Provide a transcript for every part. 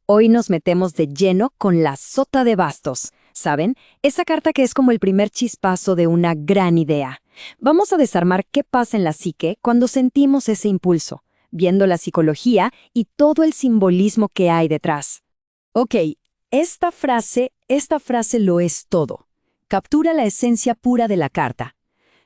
Hoy nos metemos de lleno con la Sota de Bastos, ¿saben? Esa carta que es como el primer chispazo de una gran idea. Vamos a desarmar qué pasa en la psique cuando sentimos ese impulso, viendo la psicología y todo el simbolismo que hay detrás. Ok, esta frase lo es todo. Captura la esencia pura de la carta.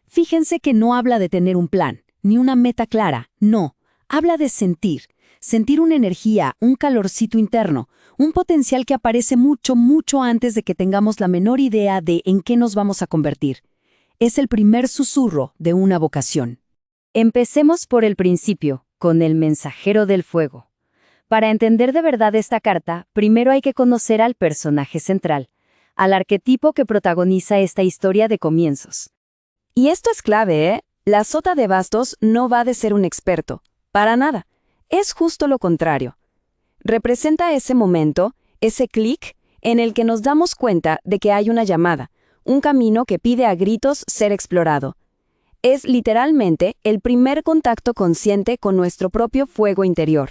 Fíjense que no habla de tener un plan, ni una meta clara, no. Habla de sentir una energía, un calorcito interno, un potencial que aparece mucho, mucho antes de que tengamos la menor idea de en qué nos vamos a convertir. Es el primer susurro de una vocación. Empecemos por el principio, con el mensajero del fuego. Para entender de verdad esta carta, primero hay que conocer al personaje central, al arquetipo que protagoniza esta historia de comienzos. Y esto es clave, ¿eh? La Sota de Bastos no va de ser un experto, para nada. Es justo lo contrario. Representa ese momento, ese clic, en el que nos damos cuenta de que hay una llamada, un camino que pide a gritos ser explorado. Es literalmente el primer contacto consciente con nuestro propio fuego interior.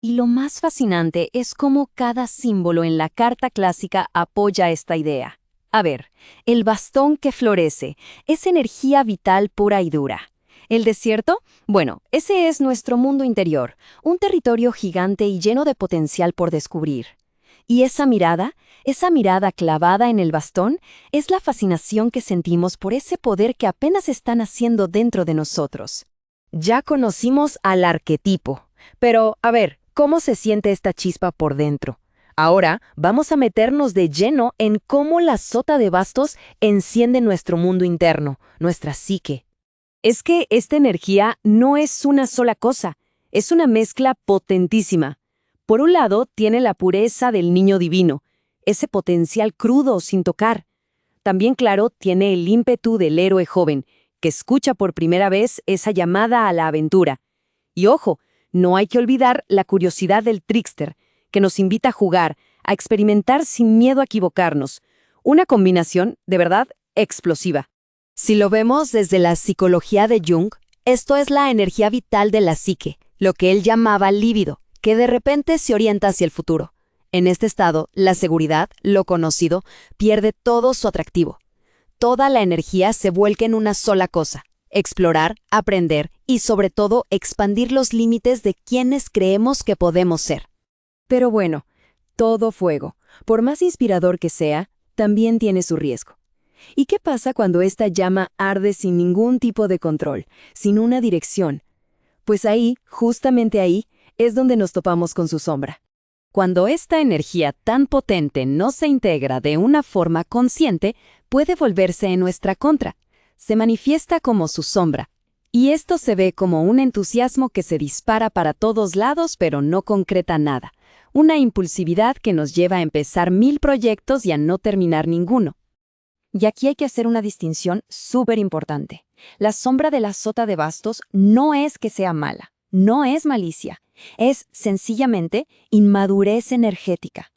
Y lo más fascinante es cómo cada símbolo en la carta clásica apoya esta idea. A ver, el bastón que florece es energía vital pura y dura. ¿El desierto? Bueno, ese es nuestro mundo interior, un territorio gigante y lleno de potencial por descubrir. Y esa mirada clavada en el bastón, es la fascinación que sentimos por ese poder que apenas está naciendo dentro de nosotros. Ya conocimos al arquetipo, pero a ver, ¿cómo se siente esta chispa por dentro? Ahora vamos a meternos de lleno en cómo la Sota de Bastos enciende nuestro mundo interno, nuestra psique. Es que esta energía no es una sola cosa, es una mezcla potentísima. Por un lado, tiene la pureza del niño divino, ese potencial crudo sin tocar. También, claro, tiene el ímpetu del héroe joven, que escucha por primera vez esa llamada a la aventura. Y ojo, no hay que olvidar la curiosidad del trickster, que nos invita a jugar, a experimentar sin miedo a equivocarnos. Una combinación, de verdad, explosiva. Si lo vemos desde la psicología de Jung, esto es la energía vital de la psique, lo que él llamaba líbido, que de repente se orienta hacia el futuro. En este estado, la seguridad, lo conocido, pierde todo su atractivo. Toda la energía se vuelca en una sola cosa: explorar, aprender y, sobre todo, expandir los límites de quienes creemos que podemos ser. Pero bueno, todo fuego, por más inspirador que sea, también tiene su riesgo. ¿Y qué pasa cuando esta llama arde sin ningún tipo de control, sin una dirección? Pues ahí, justamente ahí, es donde nos topamos con su sombra. Cuando esta energía tan potente no se integra de una forma consciente, puede volverse en nuestra contra. Se manifiesta como su sombra. Y esto se ve como un entusiasmo que se dispara para todos lados pero no concreta nada. Una impulsividad que nos lleva a empezar 1000 proyectos y a no terminar ninguno. Y aquí hay que hacer una distinción súper importante. La sombra de la Sota de Bastos no es que sea mala, no es malicia, es sencillamente inmadurez energética.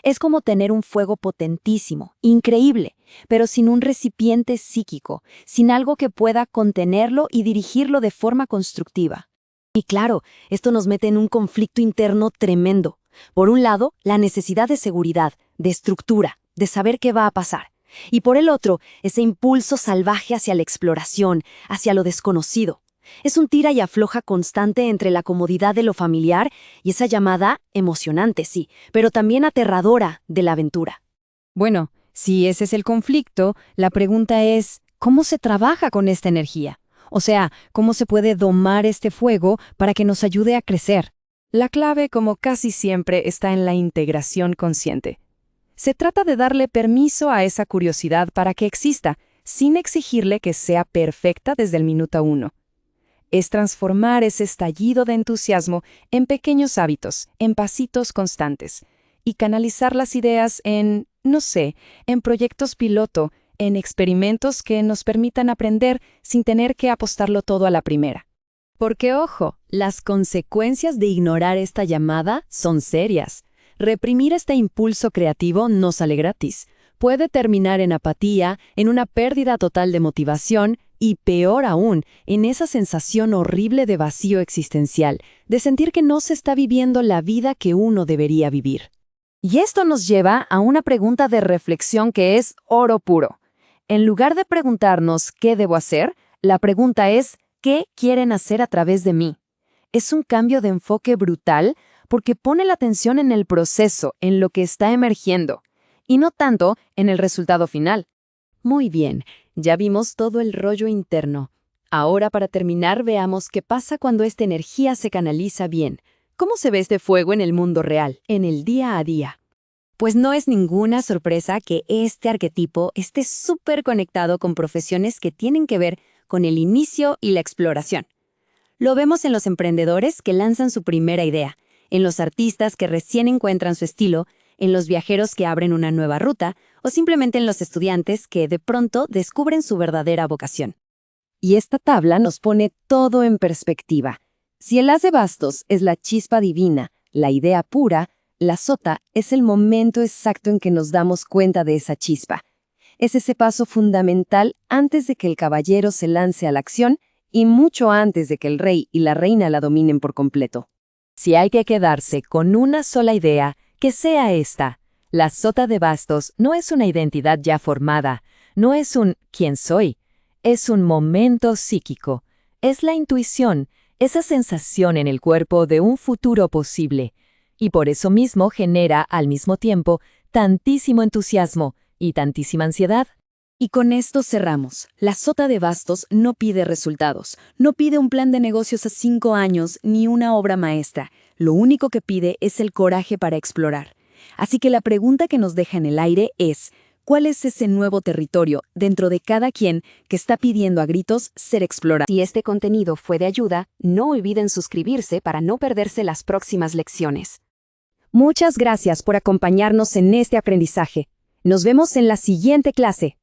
Es como tener un fuego potentísimo, increíble, pero sin un recipiente psíquico, sin algo que pueda contenerlo y dirigirlo de forma constructiva. Y claro, esto nos mete en un conflicto interno tremendo. Por un lado, la necesidad de seguridad, de estructura, de saber qué va a pasar. Y por el otro, ese impulso salvaje hacia la exploración, hacia lo desconocido. Es un tira y afloja constante entre la comodidad de lo familiar y esa llamada emocionante, sí, pero también aterradora de la aventura. Bueno, si ese es el conflicto, la pregunta es, ¿cómo se trabaja con esta energía? O sea, ¿cómo se puede domar este fuego para que nos ayude a crecer? La clave, como casi siempre, está en la integración consciente. Se trata de darle permiso a esa curiosidad para que exista, sin exigirle que sea perfecta desde el minuto 1. Es transformar ese estallido de entusiasmo en pequeños hábitos, en pasitos constantes, y canalizar las ideas en, no sé, en proyectos piloto, en experimentos que nos permitan aprender sin tener que apostarlo todo a la primera. Porque, ojo, las consecuencias de ignorar esta llamada son serias. Reprimir este impulso creativo no sale gratis. Puede terminar en apatía, en una pérdida total de motivación y, peor aún, en esa sensación horrible de vacío existencial, de sentir que no se está viviendo la vida que uno debería vivir. Y esto nos lleva a una pregunta de reflexión que es oro puro. En lugar de preguntarnos ¿qué debo hacer?, la pregunta es ¿qué quieren hacer a través de mí? Es un cambio de enfoque brutal porque pone la atención en el proceso, en lo que está emergiendo, y no tanto en el resultado final. Muy bien, ya vimos todo el rollo interno. Ahora, para terminar, veamos qué pasa cuando esta energía se canaliza bien. ¿Cómo se ve este fuego en el mundo real, en el día a día? Pues no es ninguna sorpresa que este arquetipo esté súper conectado con profesiones que tienen que ver con el inicio y la exploración. Lo vemos en los emprendedores que lanzan su primera idea, en los artistas que recién encuentran su estilo, en los viajeros que abren una nueva ruta o simplemente en los estudiantes que de pronto descubren su verdadera vocación. Y esta tabla nos pone todo en perspectiva. Si el as de bastos es la chispa divina, la idea pura, la sota es el momento exacto en que nos damos cuenta de esa chispa. Es ese paso fundamental antes de que el caballero se lance a la acción y mucho antes de que el rey y la reina la dominen por completo. Si hay que quedarse con una sola idea, que sea esta. La sota de bastos no es una identidad ya formada, no es un ¿quién soy? Es un momento psíquico, es la intuición, esa sensación en el cuerpo de un futuro posible, y por eso mismo genera, al mismo tiempo, tantísimo entusiasmo y tantísima ansiedad. Y con esto cerramos. La sota de bastos no pide resultados, no pide un plan de negocios a 5 años ni una obra maestra. Lo único que pide es el coraje para explorar. Así que la pregunta que nos deja en el aire es: ¿cuál es ese nuevo territorio dentro de cada quien que está pidiendo a gritos ser explorado? Si este contenido fue de ayuda, no olviden suscribirse para no perderse las próximas lecciones. Muchas gracias por acompañarnos en este aprendizaje. Nos vemos en la siguiente clase.